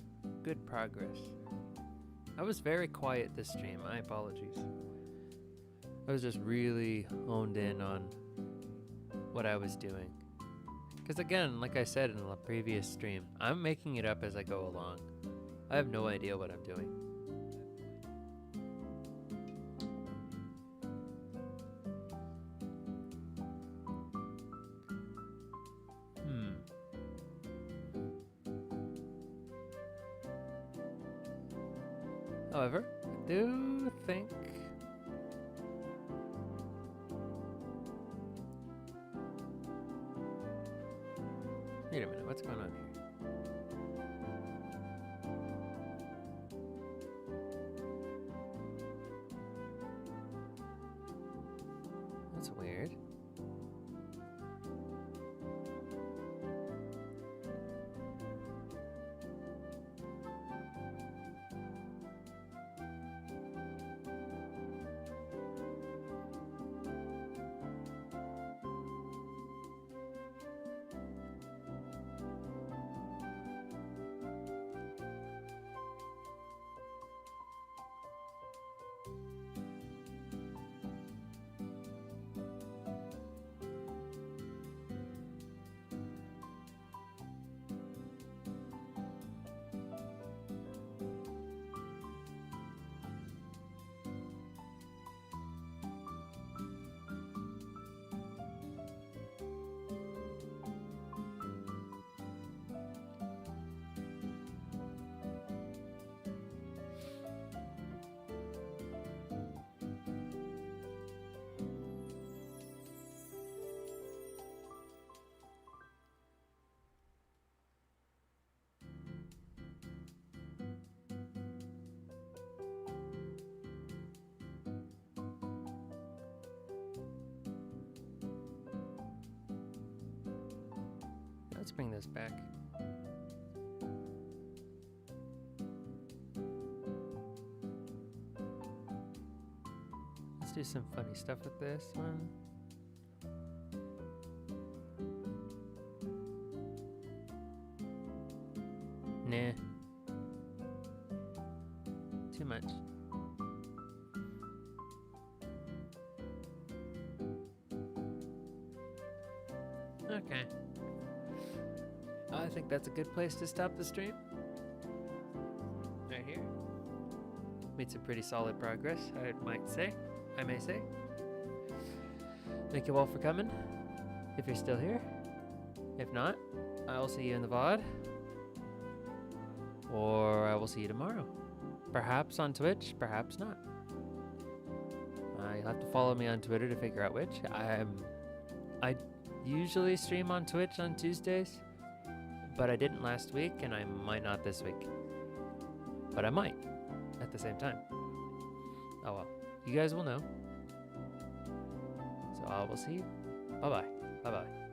Speaker 1: good progress. I was very quiet this stream. My apologies. I was just really honed in on what I was doing. Because again, like I said in the previous stream, I'm making it up as I go along. I have no idea what I'm doing. However, I do think wait a minute, what's going on here? That's weird. Let's bring this back. Let's do some funny stuff with this one. Nah. Too much. Okay. I think that's a good place to stop the stream. Made some pretty solid progress, I may say. Thank you all for coming, if you're still here. If not, I will see you in the VOD. Or I will see you tomorrow. Perhaps on Twitch, perhaps not. You'll have to follow me on Twitter to figure out which. I usually stream on Twitch on Tuesdays, but I didn't last week, and I might not this week. But I might at the same time. Oh well. You guys will know. So I will see you. Bye-bye. Bye-bye.